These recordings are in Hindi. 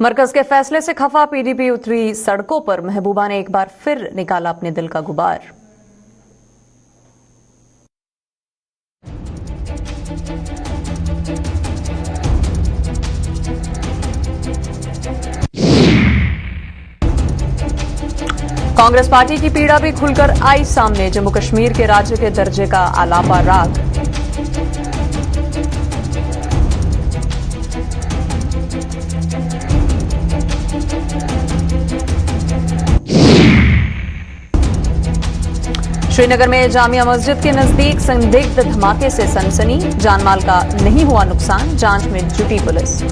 मरकज के फैसले से खफा पीडीपी उतरी सड़कों पर। महबूबा ने एक बार फिर निकाला अपने दिल का गुबार। कांग्रेस पार्टी की पीड़ा भी खुलकर आई सामने। जम्मू कश्मीर के राज्य के दर्जे का आलापा राग। श्रीनगर में जामिया मस्जिद के नजदीक संदिग्ध धमाके से सनसनी। जानमाल का नहीं हुआ नुकसान, जांच में जुटी पुलिस।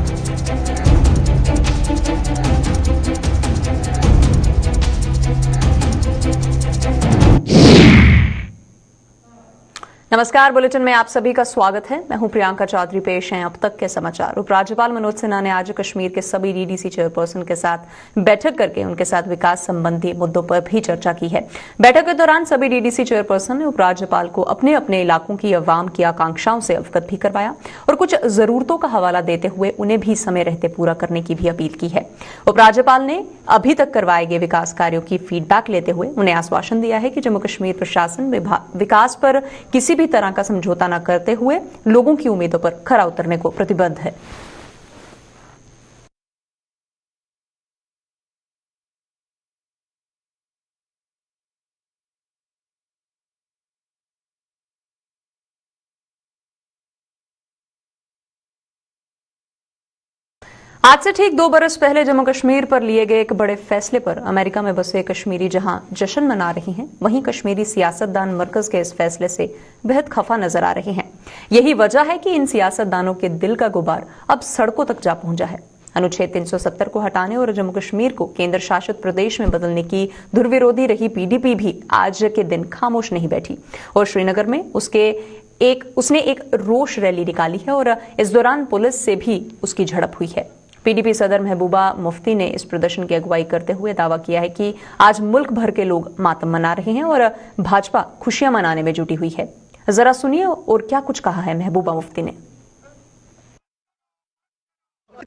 नमस्कार, बुलेटिन में आप सभी का स्वागत है। मैं हूं प्रियंका चौधरी। पेश हैं अब तक के समाचार। उपराज्यपाल मनोज सिन्हा ने आज कश्मीर के सभी डीडीसी चेयरपर्सन के साथ बैठक करके उनके साथ विकास संबंधी मुद्दों पर भी चर्चा की है। बैठक के दौरान सभी डीडीसी चेयरपर्सन ने उपराज्यपाल को अपने अपने इलाकों की अवाम की आकांक्षाओं से अवगत भी करवाया और कुछ जरूरतों का हवाला देते हुए उन्हें भी समय रहते पूरा करने की भी अपील की है। उपराज्यपाल ने अभी तक करवाए गए विकास कार्यों की फीडबैक लेते हुए उन्हें आश्वासन दिया है कि जम्मू कश्मीर प्रशासन विकास पर किसी भी तरह का समझौता न करते हुए लोगों की उम्मीदों पर खरा उतरने को प्रतिबद्ध है। आज से ठीक 2 बरस पहले जम्मू कश्मीर पर लिए गए एक बड़े फैसले पर अमेरिका में बसे कश्मीरी जहां जश्न मना रहे हैं, वहीं कश्मीरी सियासतदान मरकज के इस फैसले से बेहद खफा नजर आ रहे हैं। यही वजह है कि इन सियासतदानों के दिल का गुबार अब सड़कों तक जा पहुंचा है। अनुच्छेद 370 को हटाने और जम्मू कश्मीर को केंद्र शासित प्रदेश में बदलने की दुर्विरोधी रही पीडीपी भी आज के दिन खामोश नहीं बैठी और श्रीनगर में उसने एक रोष रैली निकाली है और इस दौरान पुलिस से भी उसकी झड़प हुई है। पीडीपी सदर महबूबा मुफ्ती ने इस प्रदर्शन की अगुवाई करते हुए दावा किया है कि आज मुल्क भर के लोग मातम मना रहे हैं और भाजपा खुशियां मनाने में जुटी हुई है। जरा सुनिए और क्या कुछ कहा है महबूबा मुफ्ती ने।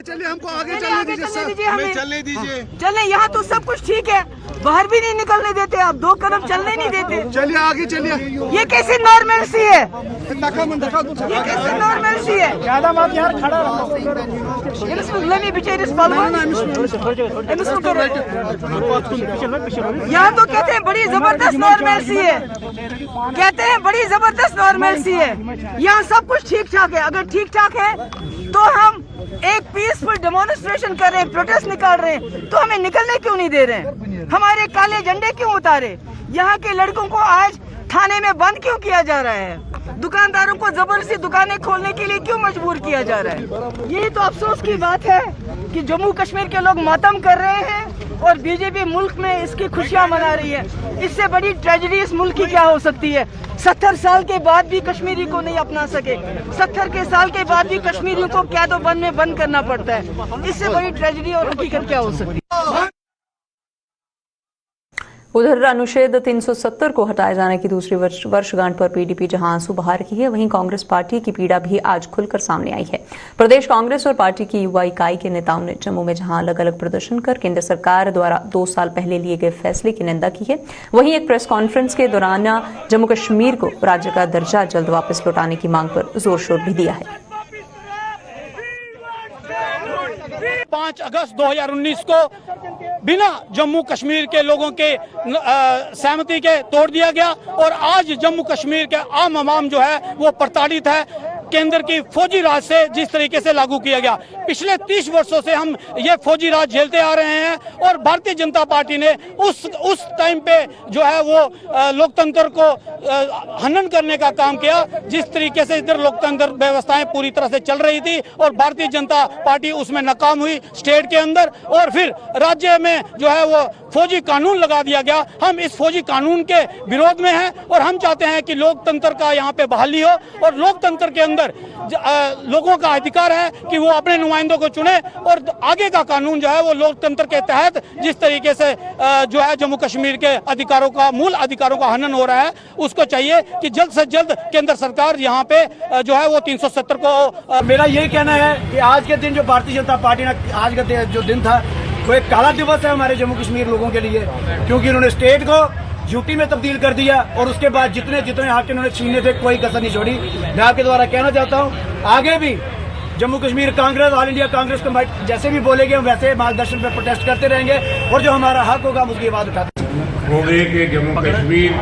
चलिए, हमको आगे चलने दीजिए, हमें चलने दीजिए। चलने, यहाँ तो सब कुछ ठीक है, बाहर भी नहीं निकलने देते आप, 2 कदम चलने नहीं देते। चलिए आगे चलिए। ये कैसी नॉर्मलसी है? ये कैसी नॉर्मलसी है? ज्यादा मत यार, खड़ा रहो। यहाँ तो कहते हैं बड़ी जबरदस्त नॉर्मलसी है, कहते हैं बड़ी जबरदस्त नॉर्मलसी है। यहाँ सब कुछ ठीक ठाक है। अगर ठीक ठाक है तो हम एक पीसफुल डेमोन्स्ट्रेशन कर रहे हैं, प्रोटेस्ट निकाल रहे हैं, तो हमें निकलने क्यों नहीं दे रहे हैं? हमारे काले झंडे क्यों उतारे? यहाँ के लड़कों को आज थाने में बंद क्यों किया जा रहा है? दुकानदारों को जबरदस्ती दुकानें खोलने के लिए क्यों मजबूर किया जा रहा है? यही तो अफसोस की बात है कि जम्मू कश्मीर के लोग मातम कर रहे हैं और बीजेपी मुल्क में इसकी खुशियां मना रही है। इससे बड़ी ट्रेजेडी इस मुल्क की क्या हो सकती है? 70 साल के बाद भी कश्मीरी को नहीं अपना सके, 70 के साल के बाद भी कश्मीरियों को क्या तो वन में बंद करना पड़ता है। इससे बड़ी ट्रेजेडी और हकीकत क्या हो सकती है? उधर अनुच्छेद 370 को हटाए जाने की दूसरी वर्षगांठ पर पीडीपी जहां आंसू बहा रही है, वहीं कांग्रेस पार्टी की पीड़ा भी आज खुलकर सामने आई है। प्रदेश कांग्रेस और पार्टी की युवा इकाई के नेताओं ने जम्मू में जहां अलग अलग प्रदर्शन कर केंद्र सरकार द्वारा 2 साल पहले लिए गए फैसले की निंदा की है, वहीं एक प्रेस कॉन्फ्रेंस के दौरान जम्मू कश्मीर को राज्य का दर्जा जल्द वापस लौटाने की मांग पर जोर शोर भी दिया है। 5 अगस्त 2019 को बिना जम्मू कश्मीर के लोगों के सहमति के तोड़ दिया गया और आज जम्मू कश्मीर के आम आवाम जो है वो प्रताड़ित है। केंद्र की फौजी राज से जिस तरीके से लागू किया गया, पिछले 30 वर्षों से हम ये फौजी राज झेलते आ रहे हैं और भारतीय जनता पार्टी ने उस टाइम पे जो है वो लोकतंत्र को हनन करने का काम किया। जिस तरीके से इधर लोकतंत्र व्यवस्थाएं पूरी तरह से चल रही थी और भारतीय जनता पार्टी उसमें नाकाम हुई स्टेट के अंदर, और फिर राज्य में जो है वो फौजी कानून लगा दिया गया। हम इस फौजी कानून के विरोध में हैं और हम चाहते हैं कि लोकतंत्र का यहाँ पे बहाली हो और लोकतंत्र के अंदर लोगों का अधिकार है कि वो अपने नुमाइंदों को चुने और आगे का कानून जो है वो लोकतंत्र के तहत जिस तरीके से जो है जम्मू कश्मीर के अधिकारों का मूल अधिकारों का हनन हो रहा है उसको चाहिए कि जल्द से जल्द केंद्र सरकार यहाँ पे जो है वो 370 को। मेरा यही कहना है कि आज के दिन जो भारतीय जनता पार्टी ने आज का जो दिन था वो एक काला दिवस है हमारे जम्मू कश्मीर लोगों के लिए, क्योंकि उन्होंने स्टेट को यूटी में तब्दील कर दिया और उसके बाद जितने जितने हक इन्होंने छीनने थे कोई कसर नहीं छोड़ी। मैं आपके द्वारा कहना चाहता हूँ आगे भी Jammu Kashmir Congress all India Congress committee जैसे भी बोलेंगे हम वैसे मार्गदर्शन पर प्रोटेस्ट करते रहेंगे और जो हमारा हक होगा हम उसकी आवाज उठाते रहेंगे। हो गए कि जम्मू कश्मीर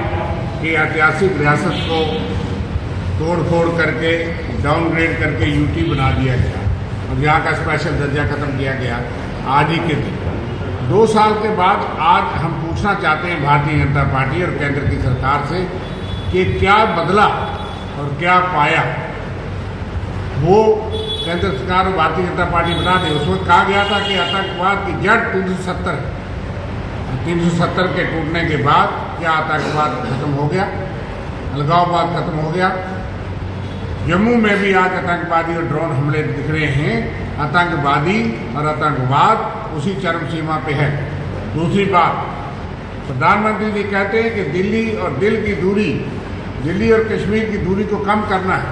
की ऐतिहासिक रियासत को तोड़ फोड़ करके डाउनग्रेड करके यूटी बना दिया गया और यहाँ का स्पेशल दर्जा खत्म किया गया आज ही के दिन। 2 साल के बाद आज हम पूछना चाहते हैं भारतीय जनता पार्टी और केंद्र की सरकार से कि क्या बदला और क्या पाया। वो केंद्र सरकार और भारतीय जनता पार्टी बना दे। उस वक्त कहा गया था कि आतंकवाद की जड़ 370 के टूटने के बाद क्या आतंकवाद खत्म हो गया, अलगाववाद खत्म हो गया। जम्मू में भी आज आतंकवादी और ड्रोन हमले दिख रहे हैं। आतंकवादी और आतंकवाद उसी चरम सीमा पे है। दूसरी बात, प्रधानमंत्री जी कहते हैं कि दिल्ली और दिल्ली और कश्मीर की दूरी को कम करना है।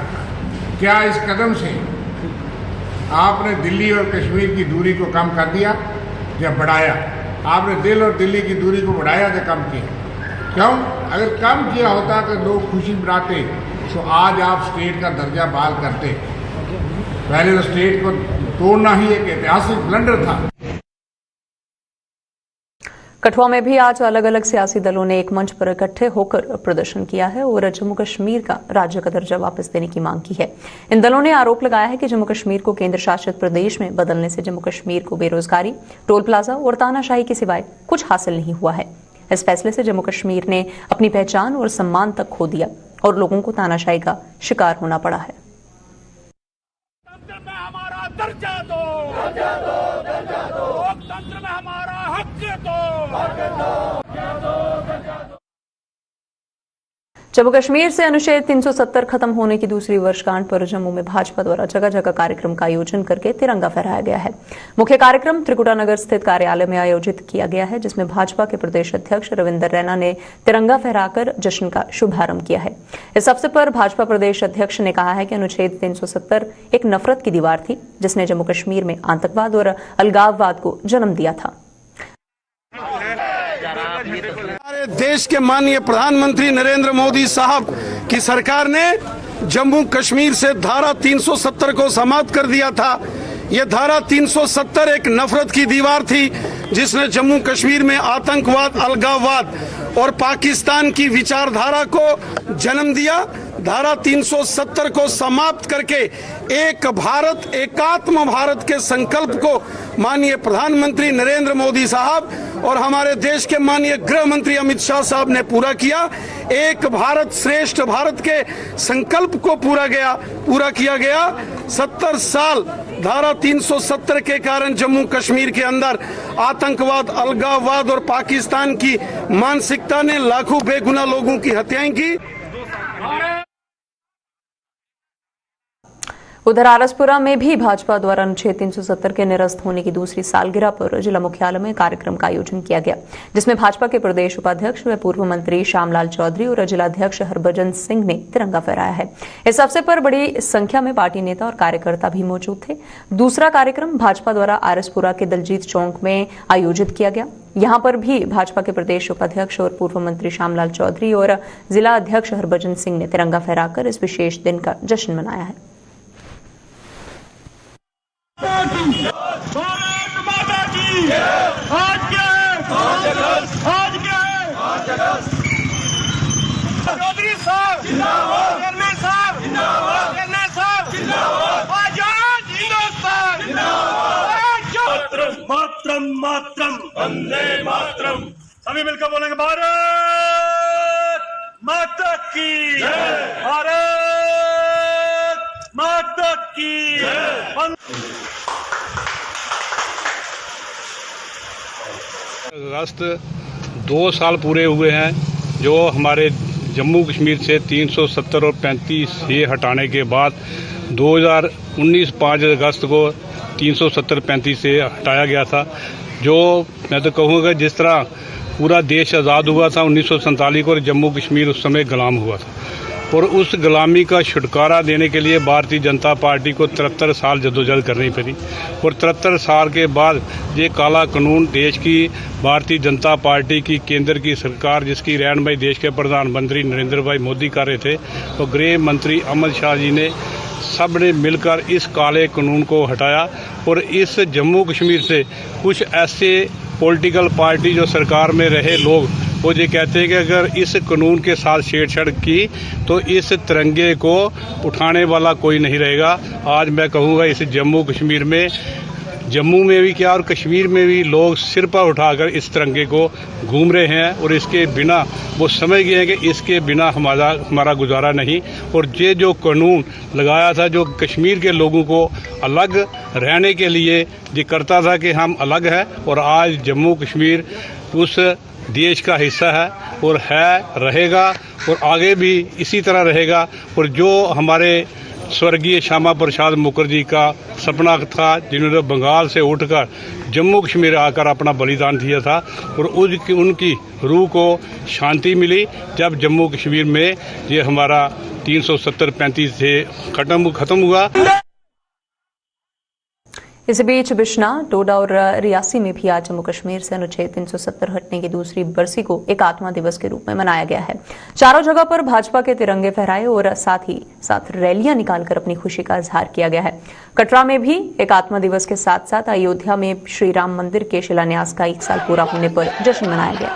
क्या इस कदम से आपने दिल्ली और कश्मीर की दूरी को कम कर दिया या बढ़ाया? आपने दिल और दिल्ली की दूरी को बढ़ाया या कम किया? क्यों? अगर कम किया होता कि लोग खुशी मनाते तो आज आप स्टेट का दर्जा बहाल करते। पहले तो स्टेट को तोड़ना ही एक ऐतिहासिक ब्लंडर था। कठुआ में भी आज अलग अलग सियासी दलों ने एक मंच पर इकट्ठे होकर प्रदर्शन किया है और जम्मू कश्मीर का राज्य का दर्जा वापस देने की मांग की है। इन दलों ने आरोप लगाया है कि जम्मू कश्मीर को केंद्र शासित प्रदेश में बदलने से जम्मू कश्मीर को बेरोजगारी, टोल प्लाजा और तानाशाही के सिवाय कुछ हासिल नहीं हुआ है। इस फैसले से जम्मू कश्मीर ने अपनी पहचान और सम्मान तक खो दिया और लोगों को तानाशाही का शिकार होना पड़ा है। लोकतंत्र में हमारा दर्जा दो, लोकतंत्र में हमारा हक दो। जम्मू कश्मीर से अनुच्छेद 370 खत्म होने की दूसरी वर्षगांठ पर जम्मू में भाजपा द्वारा जगह जगह कार्यक्रम का आयोजन करके तिरंगा फहराया गया है। मुख्य कार्यक्रम त्रिकुटा नगर स्थित कार्यालय में आयोजित किया गया है, जिसमें भाजपा के प्रदेश अध्यक्ष रविंदर रैना ने तिरंगा फहराकर जश्न का शुभारंभ किया है। इस अवसर पर भाजपा प्रदेश अध्यक्ष ने कहा है कि अनुच्छेद 370 एक नफरत की दीवार थी, जिसने जम्मू कश्मीर में आतंकवाद और अलगाववाद को जन्म दिया था। हमारे देश के माननीय प्रधानमंत्री नरेंद्र मोदी साहब की सरकार ने जम्मू कश्मीर से धारा 370 को समाप्त कर दिया था। ये धारा 370 एक नफरत की दीवार थी, जिसने जम्मू कश्मीर में आतंकवाद, अलगाववाद और पाकिस्तान की विचारधारा को जन्म दिया। धारा 370 को समाप्त करके एक भारत, एकात्म भारत के संकल्प को माननीय प्रधानमंत्री नरेंद्र मोदी साहब और हमारे देश के माननीय गृह मंत्री अमित शाह साहब ने पूरा किया। एक भारत श्रेष्ठ भारत के संकल्प को पूरा किया गया। 70 साल धारा 370 के कारण जम्मू कश्मीर के अंदर आतंकवाद, अलगाववाद और पाकिस्तान की मानसिकता ने लाखों बेगुनाह लोगों की हत्याएं की। उधर आरसपुरा में भी भाजपा द्वारा अनुच्छेद 370 के निरस्त होने की दूसरी सालगिरह पर जिला मुख्यालय में कार्यक्रम का आयोजन किया गया, जिसमें भाजपा के प्रदेश उपाध्यक्ष व पूर्व मंत्री श्यामलाल चौधरी और जिलाध्यक्ष हरभजन सिंह ने तिरंगा फहराया है। इस अवसर पर बड़ी संख्या में पार्टी नेता और कार्यकर्ता भी मौजूद थे। दूसरा कार्यक्रम भाजपा द्वारा आरसपुरा के दलजीत चौक में आयोजित किया गया। यहां पर भी भाजपा के प्रदेश उपाध्यक्ष और पूर्व मंत्री श्यामलाल चौधरी और जिला अध्यक्ष हरभजन सिंह ने तिरंगा फहराकर इस विशेष दिन का जश्न मनाया है। भारत माता की आज क्या है चौधरी साहब जिंदाबाद, चेयरमैन साहब जिंदाबाद, चेयरमैन साहब जिंदाबाद, आजाद हिंदुस्तान जिंदाबाद, मातरम मातरम वंदे मातरम। सभी मिलकर बोलेंगे भारत माता की जय, भारत माता की जय। अगस्त 2 साल पूरे हुए हैं जो हमारे जम्मू कश्मीर से 370 और 35 से हटाने के बाद 2019 5 अगस्त को 370-35 से हटाया गया था। जो मैं तो कहूँगा जिस तरह पूरा देश आज़ाद हुआ था 1947 को, और जम्मू कश्मीर उस समय गुलाम हुआ था, और उस गुलामी का छुटकारा देने के लिए भारतीय जनता पार्टी को 73 साल जद्दोजहद करनी पड़ी। और 73 साल के बाद ये काला कानून देश की भारतीय जनता पार्टी की केंद्र की सरकार, जिसकी रहनुमाई देश के प्रधानमंत्री नरेंद्र भाई मोदी कर रहे थे, तो गृह मंत्री अमित शाह जी ने सब ने मिलकर इस काले कानून को हटाया। और इस जम्मू कश्मीर से कुछ ऐसे पॉलिटिकल पार्टी जो सरकार में रहे लोग वो ये कहते हैं कि अगर इस कानून के साथ छेड़छाड़ की तो इस तिरंगे को उठाने वाला कोई नहीं रहेगा। आज मैं कहूँगा इस जम्मू कश्मीर में, जम्मू में भी क्या और कश्मीर में भी लोग सिर पर उठाकर इस तिरंगे को घूम रहे हैं, और इसके बिना वो समझ गए हैं कि इसके बिना हमारा गुजारा नहीं। और ये जो कानून लगाया था जो कश्मीर के लोगों को अलग रहने के लिए ये करता था कि हम अलग हैं, और आज जम्मू कश्मीर उस देश का हिस्सा है और रहेगा और आगे भी इसी तरह रहेगा। और जो हमारे स्वर्गीय श्यामा प्रसाद मुखर्जी का सपना था, जिन्होंने बंगाल से उठकर जम्मू कश्मीर आकर अपना बलिदान दिया था, और उनकी रूह को शांति मिली जब जम्मू कश्मीर में ये हमारा 370-35 से खत्म हुआ। इसी बीच बिश्ना, डोडा और रियासी में भी आज जम्मू कश्मीर से अनुच्छेद 370 हटने की दूसरी बरसी को एकात्मा दिवस के रूप में मनाया गया है। चारों जगह पर भाजपा के तिरंगे फहराए और साथ ही साथ रैलियां निकालकर अपनी खुशी का इजहार किया गया है। कटरा में भी एकात्मा दिवस के साथ साथ अयोध्या में श्री राम मंदिर के शिलान्यास का 1 साल पूरा होने पर जश्न मनाया गया।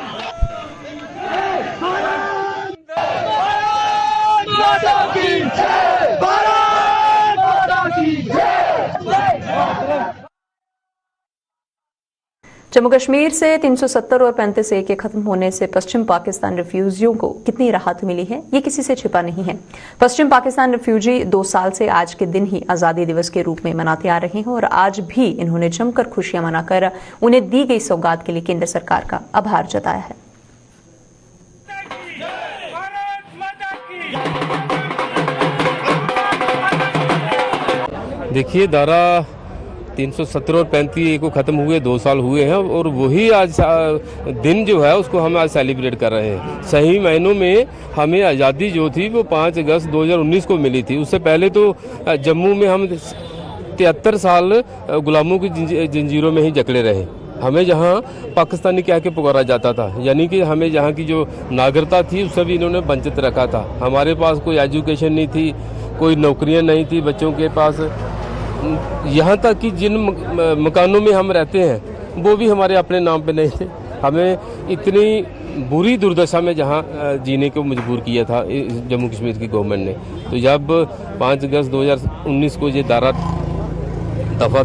जम्मू कश्मीर से 370 और 35A के खत्म होने से पश्चिम पाकिस्तान रिफ्यूजियों को कितनी राहत मिली है ये किसी से छिपा नहीं है। पश्चिम पाकिस्तान रिफ्यूजी 2 साल से आज के दिन ही आजादी दिवस के रूप में मनाते आ रहे हैं, और आज भी इन्होंने जमकर खुशियां मनाकर उन्हें दी गई सौगात के लिए केंद्र सरकार का आभार जताया है। देखिए, धारा 370 और 35A को ख़त्म हुए 2 साल हुए हैं, और वही आज दिन जो है उसको हम आज सेलिब्रेट कर रहे हैं। सही मायनों में हमें आज़ादी जो थी वो 5 अगस्त 2019 को मिली थी। उससे पहले तो जम्मू में हम 73 साल गुलामों की जंजीरों में ही जकड़े रहे। हमें जहाँ पाकिस्तानी कह के पुकारा जाता था, यानी कि हमें जहाँ की जो नागरिकता थी उससे भी इन्होंने वंचित रखा था। हमारे पास कोई एजुकेशन नहीं थी, कोई नौकरियाँ नहीं थी बच्चों के पास, यहाँ तक कि जिन मकानों में हम रहते हैं वो भी हमारे अपने नाम पे नहीं थे। हमें इतनी बुरी दुर्दशा में जहाँ जीने को मजबूर किया था जम्मू कश्मीर की गवर्नमेंट ने। तो जब 5 अगस्त 2019 को ये धारा दफ़ा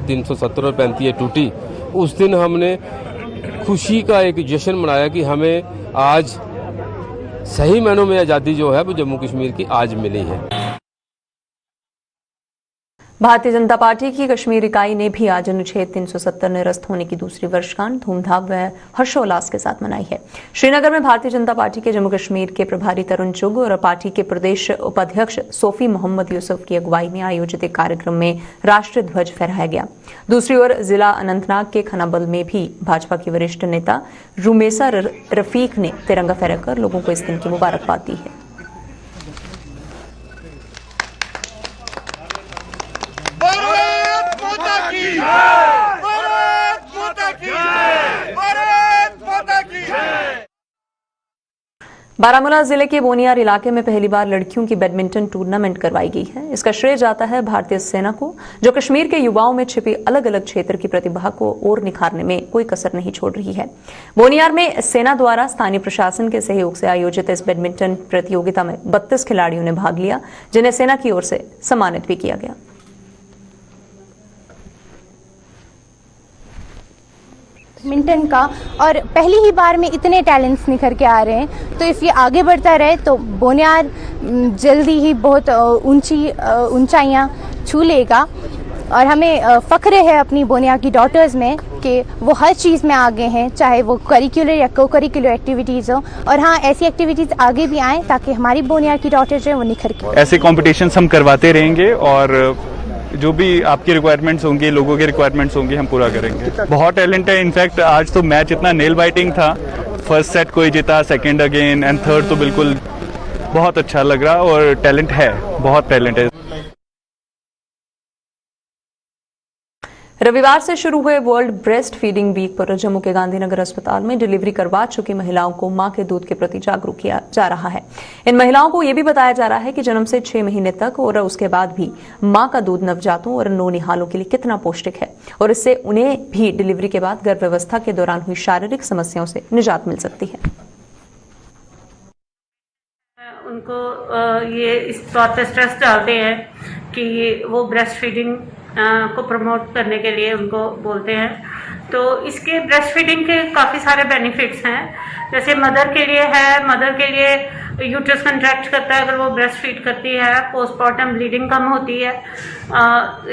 370 और 35A टूटी, उस दिन हमने खुशी का एक जश्न मनाया कि हमें आज सही मायनों में आज़ादी जो है वो जम्मू कश्मीर की आज मिली है। भारतीय जनता पार्टी की कश्मीर इकाई ने भी आज अनुच्छेद 370 निरस्त होने की दूसरी वर्षगांठ धूमधाम व हर्षोल्लास के साथ मनाई है। श्रीनगर में भारतीय जनता पार्टी के जम्मू कश्मीर के प्रभारी तरुण चुग और पार्टी के प्रदेश उपाध्यक्ष सोफी मोहम्मद यूसुफ की अगुवाई में आयोजित एक कार्यक्रम में राष्ट्रीय ध्वज फहराया गया। दूसरी ओर जिला अनंतनाग के खनाबल में भी भाजपा की वरिष्ठ नेता रुमेसा रफीक ने तिरंगा फहराकर लोगों को इस दिन की मुबारकबाद दी है। बारामूला जिले के बोनियार इलाके में पहली बार लड़कियों की बैडमिंटन टूर्नामेंट करवाई गई है। इसका श्रेय जाता है भारतीय सेना को, जो कश्मीर के युवाओं में छिपी अलग अलग क्षेत्र की प्रतिभा को और निखारने में कोई कसर नहीं छोड़ रही है। बोनियार में सेना द्वारा स्थानीय प्रशासन के सहयोग से आयोजित इस बैडमिंटन प्रतियोगिता में 32 खिलाड़ियों ने भाग लिया, जिन्हें सेना की ओर से सम्मानित भी किया गया। बैडमिंटन का, और पहली ही बार में इतने टैलेंट्स निखर के आ रहे हैं, तो इस ये आगे बढ़ता रहे तो बोनियार जल्दी ही बहुत ऊंचाइयां छू लेगा। और हमें फ़ख्र है अपनी बोनियार की डॉटर्स में कि वो हर चीज़ में आगे हैं, चाहे वो करिकुलर या को करिकुलर एक्टिविटीज़ हो, और हाँ ऐसी एक्टिविटीज़ आगे भी आएँ ताकि हमारी बोनियार की डॉटर जो है वो निखर के। ऐसे कॉम्पिटिशन्स हम करवाते रहेंगे और जो भी आपकी रिक्वायरमेंट्स होंगी, लोगों के रिक्वायरमेंट्स होंगी, हम पूरा करेंगे। बहुत टैलेंट है। इनफैक्ट आज तो मैच इतना नेल बाइटिंग था, फर्स्ट सेट कोई जीता, सेकंड अगेन एंड थर्ड, तो बिल्कुल बहुत अच्छा लग रहा और टैलेंट है, बहुत टैलेंट है। रविवार से शुरू हुए वर्ल्ड ब्रेस्ट फीडिंग वीक पर जम्मू के गांधीनगर अस्पताल में डिलीवरी करवा चुकी महिलाओं को मां के दूध के प्रति जागरूक किया जा रहा है। इन महिलाओं को यह भी बताया जा रहा है कि जन्म से 6 महीने तक और उसके बाद भी मां का दूध नवजातों और नौनिहालों के लिए कितना पौष्टिक है और इससे उन्हें भी डिलीवरी के बाद गर्भावस्था के दौरान हुई शारीरिक समस्याओं से निजात मिल सकती है। उनको ये इस बात पे स्ट्रेस डालते हैं कि वो ब्रेस्ट फीडिंग को प्रमोट करने के लिए उनको बोलते हैं। तो इसके ब्रेस्ट फीडिंग के काफ़ी सारे बेनिफिट्स हैं। जैसे मदर के लिए है, मदर के लिए यूट्रस कंट्रैक्ट करता है अगर वो ब्रेस्ट फीड करती है, पोस्टमार्टम ब्लीडिंग कम होती है,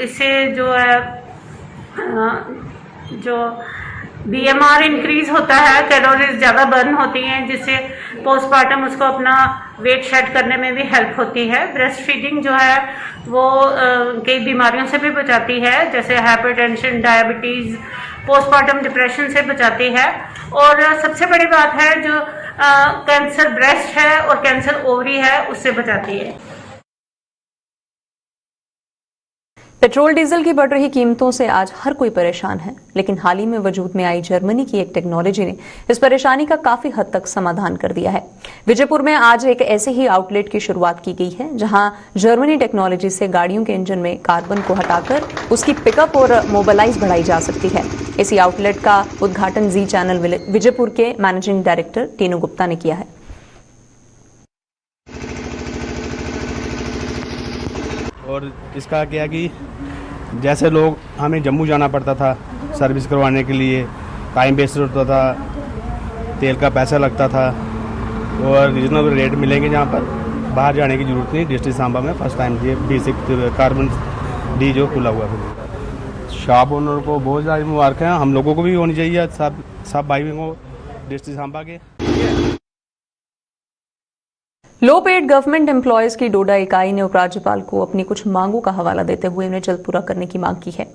इससे जो है जो BMR इंक्रीज होता है, कैलोरीज ज़्यादा बर्न होती हैं, जिससे पोस्टमार्टम उसको अपना वेट शेड करने में भी हेल्प होती है। ब्रेस्ट फीडिंग जो है वो कई बीमारियों से भी बचाती है, जैसे हाइपरटेंशन, डायबिटीज़, पोस्टमार्टम डिप्रेशन से बचाती है। और सबसे बड़ी बात है जो कैंसर ब्रेस्ट है और कैंसर ओवरी है उससे बचाती है। पेट्रोल डीजल की बढ़ रही कीमतों से आज हर कोई परेशान है, लेकिन हाल ही में वजूद में आई जर्मनी की एक टेक्नोलॉजी ने इस परेशानी का काफी हद तक समाधान कर दिया है। विजयपुर में आज एक ऐसे ही आउटलेट की शुरुआत की गई है जहां जर्मनी टेक्नोलॉजी से गाड़ियों के इंजन में कार्बन को हटाकर उसकी पिकअप और मोबाइलाइज बढ़ाई जा सकती है। इसी आउटलेट का उद्घाटन जी चैनल विजयपुर के मैनेजिंग डायरेक्टर टीनू गुप्ता ने किया है। और इसका क्या कि जैसे लोग हमें जम्मू जाना पड़ता था सर्विस करवाने के लिए, टाइम वेस्ट होता था, तेल का पैसा लगता था, और रीजनेबल रेट मिलेंगे जहाँ पर बाहर जाने की ज़रूरत नहीं। डिस्ट्रिक्ट सांबा में फर्स्ट टाइम ये बेसिक कार्बन डी जो खुला हुआ है। शॉप ओनर को बहुत ज़्यादा मुबारक हैं, हम लोगों को भी होनी चाहिए, सब भाई को डिस्ट्रिक्ट सांबा के। लो पेड गवर्नमेंट एम्प्लॉयज की डोडा इकाई ने उपराज्यपाल को अपनी कुछ मांगों का हवाला देते हुए उन्हें जल्द पूरा करने की मांग की है।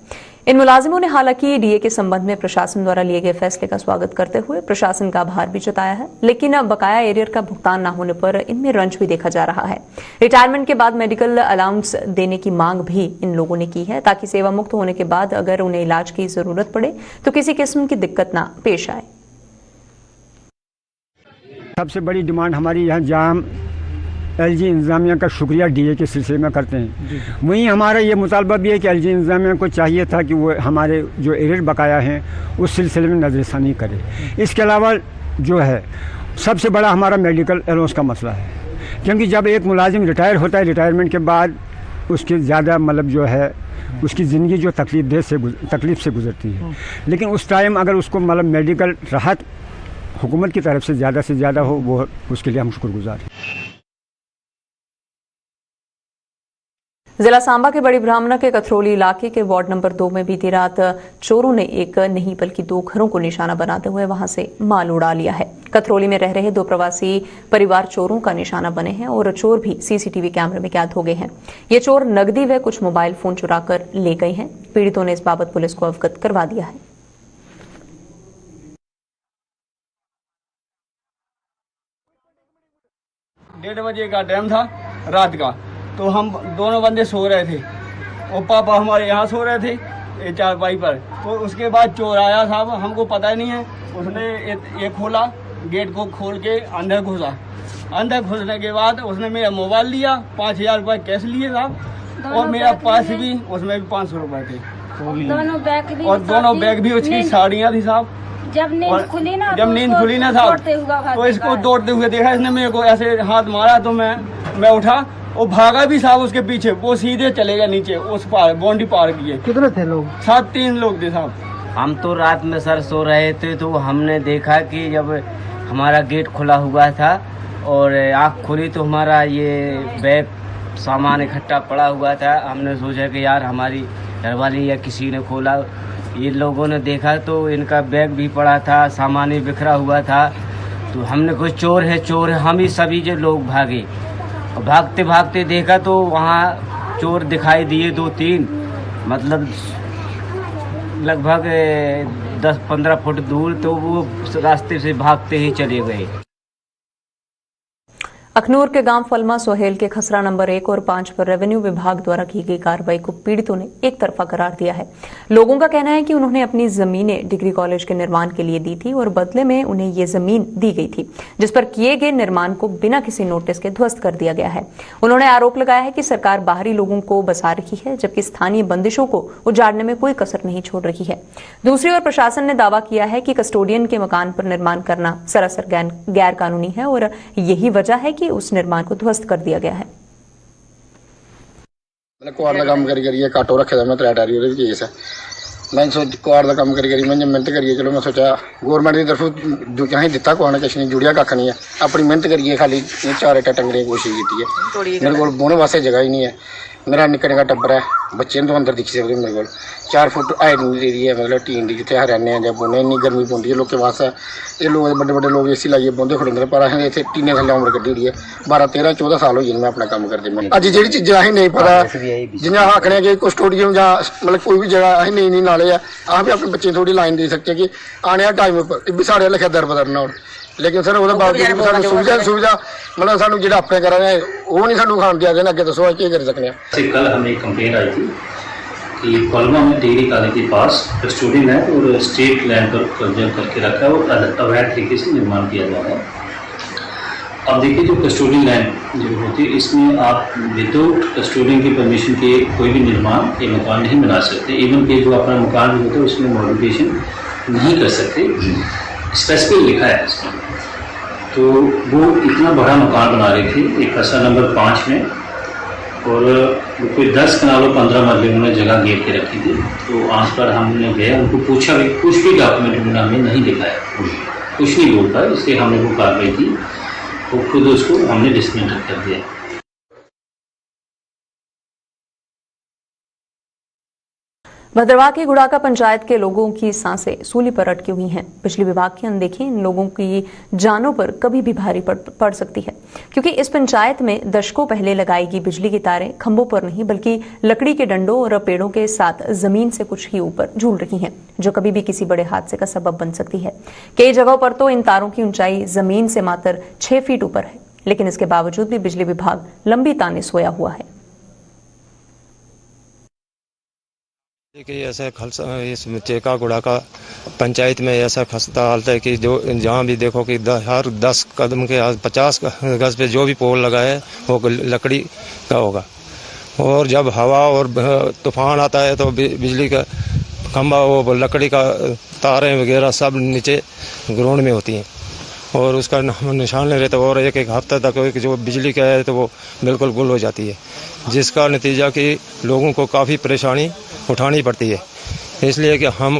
इन मुलाजिमों ने हालांकि डीए के संबंध में प्रशासन द्वारा लिए गए फैसले का स्वागत करते हुए प्रशासन का आभार भी जताया है, लेकिन अब बकाया एरियर का भुगतान न होने पर इनमें रंज भी देखा जा रहा है। रिटायरमेंट के बाद मेडिकल अलाउंस देने की मांग भी इन लोगों ने की है ताकि सेवा मुक्त होने के बाद अगर उन्हें इलाज की जरूरत पड़े तो किसी किस्म की दिक्कत न पेश आए। सबसे बड़ी डिमांड हमारी यहाँ जाम एलजी इंतजामिया का शुक्रिया डीए के सिलसिले में करते हैं। वहीं हमारा ये मुतालबा भी है कि एलजी इंतजामिया को चाहिए था कि वो हमारे जो एरियर बकाया हैं उस सिलसिले में नज़रसानी करे। इसके अलावा जो है सबसे बड़ा हमारा मेडिकल अलाउंस का मसला है, क्योंकि जब एक मुलाजिम रिटायर होता है, रिटायरमेंट के बाद उसके ज़्यादा मतलब जो है उसकी ज़िंदगी जो तकलीफ़ से गुजरती है, लेकिन उस टाइम अगर उसको मतलब मेडिकल राहत हुकूमत की तरफ से ज़्यादा हो, वो उसके लिए हम शुक्रगुजार हैं। जिला सांबा के बड़ी ब्राह्मणा के कथरौली इलाके के वार्ड नंबर 2 में बीती रात चोरों ने एक नहीं बल्कि 2 घरों को निशाना बनाते हुए वहां से माल उड़ा लिया है। कथरौली में रह रहे 2 प्रवासी परिवार चोरों का निशाना बने हैं और चोर भी सीसीटीवी कैमरे में कैद हो गए हैं। ये चोर नकदी व कुछ मोबाइल फोन चुराकर ले गए हैं। पीड़ितों ने इस बाबत पुलिस को अवगत करवा दिया है। 1:30 बजे का टाइम था रात का, तो हम दोनों बंदे सो रहे थे और पापा हमारे यहाँ सो रहे थे चारपाई पर। तो उसके बाद चोर आया साहब, हमको पता ही नहीं है, उसने ये खोला, गेट को खोल के अंदर घुसा। अंदर घुसने के बाद उसने मेरा मोबाइल लिया, 5000 रुपये कैश लिए साहब, और मेरा पर्स भी, उसमें भी 500 रुपये थे, और दोनों बैग भी उसकी साड़ियाँ थी साहब। जब नींद खुली ना साहब, तो इसको दौड़ते हुए देखा, इसने मेरे को ऐसे हाथ मारा, तो मैं उठा और भागा भी साहब उसके पीछे। वो सीधे चले गए नीचे, उस पार बाउंड्री पार किए। कितने थे लोग? 3 लोग थे साहब। हम तो रात में सर सो रहे थे, तो हमने देखा कि जब हमारा गेट खुला हुआ था और आँख खुली तो हमारा ये बैग सामान इकट्ठा पड़ा हुआ था। हमने सोचा कि यार हमारी घरवाली या किसी ने खोला, ये लोगों ने देखा तो इनका बैग भी पड़ा था, सामान भी बिखरा हुआ था। तो हमने कोई चोर है, हम ही सभी जो लोग भागे और भागते भागते देखा तो वहाँ चोर दिखाई दिए 2-3, मतलब लगभग 10-15 फुट दूर। तो वो रास्ते से भागते ही चले गए। अखनूर के गांव फलमा सोहेल के खसरा नंबर 1 और 5 पर रेवेन्यू विभाग द्वारा की गई कार्रवाई को पीड़ितों ने एक तरफा करार दिया है। लोगों का कहना है कि उन्होंने अपनी जमीनें डिग्री कॉलेज के निर्माण के लिए दी थी और बदले में उन्हें ये जमीन दी गई थी, जिस पर किए गए निर्माण को बिना किसी नोटिस के ध्वस्त कर दिया गया है। उन्होंने आरोप लगाया है कि सरकार बाहरी लोगों को बसा रही है, जबकि स्थानीय बंदिशों को उजाड़ने में कोई कसर नहीं छोड़ रही है। दूसरी ओर प्रशासन ने दावा किया है कि कस्टोडियन के मकान पर निर्माण करना सरासर गैर कानूनी है और यही वजह है कि उस निर्माण को ध्वस्त कर दिया गया है। कुआर का काम करिए काटो रखे मैं 3 टारी केस है। मैं सोच कुआर का काम करिए मैं मेहनत करिए, चलो मैं सोचा गौरमेंट की तरफ जो कहीं दिता कुआर ने किसी ने जुड़िया कख नहीं है, अपनी मेहनत करिए खाली 4 इट्टा टंगने की कोशिश की है। मेरे को बोने वास्ते जगह ही नहीं है। मेरा निक्का निक्का टब्बर है, बच्चे तो अंदर दिख सकते मेरे को 4 फुट हाइट नहीं दे रही है, मतलब टीन की जितने रहने हैं जब बोने इन्नी गर्मी पौंदी है लोगों वास्ते। ये लोग बड़े बड़े लोग एसी लाइए बौंदे खड़ोंदे, पर असें इतने टीने थल्ले उम्र कड्ढी दी है। 12-13-14 साल हो गए मैं अपना काम करते। मैं अज जी चीज़ें असें नहीं पता, जिन्हें आखने कि कस्टोडियम या मतलब कोई भी जगह असें नहीं नाले है, अस भी अपने बच्चे थोड़ी लाइन दे सकते कि आने टाइम पर भी साढ़े लिखा दर बदरना हो। लेकिन सर वो बावजूद सुविधा मतलब सानू जो अपने करा रहे वो नहीं सानू खान दिया देना। अगे दसो क्या कर सकते हैं। कल हमें एक कंप्लेंट आई थी कि फलमा में डिग्री कॉलेज के पास कस्टोडियन है और स्टेट लैंड पर कब्जा करके रखा है और अवैध तरीके से निर्माण किया जा रहा है। अब देखिए जो कस्टोडियन लैंड जो होती है इसमें आप विदाउट कस्टोडियन की परमिशन के कोई भी निर्माण या मकान नहीं बना सकते। इवन के जो अपना मकान भी होता है उसमें मॉडिफिकेशन नहीं कर सकते, स्पेसिफिक लिखा है इसमें। तो वो इतना बड़ा मकान बना रहे थे एक खसरा नंबर 5 में और कोई 10 कनालों 15 मरले उन्होंने जगह घेर के रखी थी। तो आस पर हमने गया, उनको पूछा भी, कुछ भी डॉक्यूमेंट उन्होंने हमें नहीं दिखाया, कुछ नहीं बोल पाया। इसलिए हमने वो कार्रवाई की और खुद उसको हमने डिसमेंटल कर दिया। भद्रवाह की गुड़ाका पंचायत के लोगों की सांसें सूली पर अटकी हुई हैं। बिजली विभाग की अनदेखी इन लोगों की जानों पर कभी भी भारी पड़ सकती है, क्योंकि इस पंचायत में दशकों पहले लगाई गई बिजली की तारें खंभों पर नहीं बल्कि लकड़ी के डंडों और पेड़ों के साथ जमीन से कुछ ही ऊपर झूल रही हैं, जो कभी भी किसी बड़े हादसे का सबब बन सकती है। कई जगहों पर तो इन तारों की ऊंचाई जमीन से मात्र 6 फीट ऊपर है, लेकिन इसके बावजूद भी बिजली विभाग लंबी ताने सोया हुआ है। कि ऐसा इस चेका गुड़ाका पंचायत में ऐसा खस्ता हालत है कि जो जहाँ भी देखो कि हर 10 कदम के 50 गज पे जो भी पोल लगा है वो लकड़ी का होगा। और जब हवा और तूफान आता है तो बिजली का खंभा वो लकड़ी का तारें वगैरह सब नीचे ग्राउंड में होती हैं और उसका निशान नहीं रहता और एक हफ्ता तक जो बिजली का है तो वो बिल्कुल गुल हो जाती है, जिसका नतीजा कि लोगों को काफ़ी परेशानी उठानी पड़ती है। इसलिए कि हम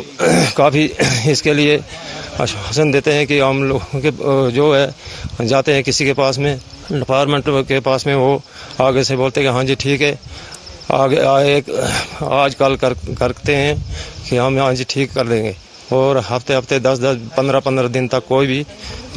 काफ़ी इसके लिए आश्वासन देते हैं कि हम लोगों के जो है जाते हैं किसी के पास में, डिपार्टमेंट के पास में, वो आगे से बोलते हैं कि हाँ जी ठीक है, आगे आज कल करते हैं कि हम हाँ जी ठीक कर देंगे। और हफ्ते 10-10, 15-15 दिन तक कोई भी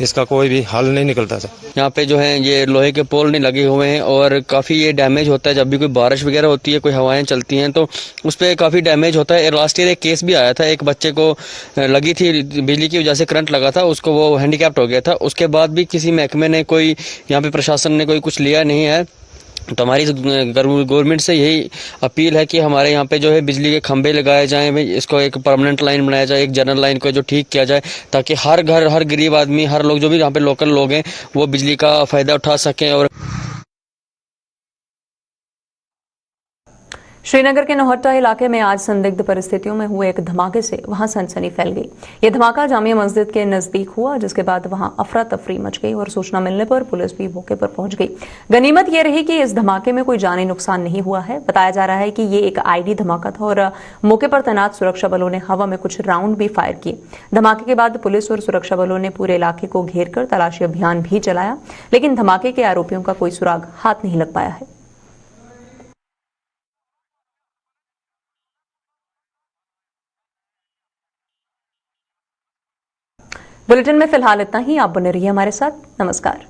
इसका कोई भी हल नहीं निकलता था। यहाँ पे जो है ये लोहे के पोल नहीं लगे हुए हैं और काफ़ी ये डैमेज होता है। जब भी कोई बारिश वगैरह होती है, कोई हवाएं चलती हैं तो उस पर काफ़ी डैमेज होता है। लास्ट ईयर एक केस भी आया था, एक बच्चे को लगी थी बिजली की वजह से, करंट लगा था, उसको वो हैंडीकैप्ट हो गया था। उसके बाद भी किसी महकमे ने कोई, यहाँ पे प्रशासन ने कोई कुछ लिया नहीं है। तो हमारी गवर्नमेंट से यही अपील है कि हमारे यहाँ पे जो है बिजली के खंभे लगाए जाएं, इसको एक परमानेंट लाइन बनाया जाए, एक जनरल लाइन को जो ठीक किया जाए, ताकि हर घर, हर गरीब आदमी, हर लोग जो भी यहाँ पे लोकल लोग हैं वो बिजली का फ़ायदा उठा सकें। और श्रीनगर के नौहट्टा इलाके में आज संदिग्ध परिस्थितियों में हुए एक धमाके से वहां सनसनी फैल गई। यह धमाका जामिया मस्जिद के नजदीक हुआ, जिसके बाद वहां अफरा तफरी मच गई और सूचना मिलने पर पुलिस भी मौके पर पहुंच गई। गनीमत यह रही कि इस धमाके में कोई जानी नुकसान नहीं हुआ है। बताया जा रहा है कि ये एक आईडी धमाका था और मौके पर तैनात सुरक्षा बलों ने हवा में कुछ राउंड भी फायर किए। धमाके के बाद पुलिस और सुरक्षा बलों ने पूरे इलाके को घेर कर तलाशी अभियान भी चलाया, लेकिन धमाके के आरोपियों का कोई सुराग हाथ नहीं लग पाया है। बुलेटिन में फिलहाल इतना ही। आप बने रहिए हमारे साथ। नमस्कार।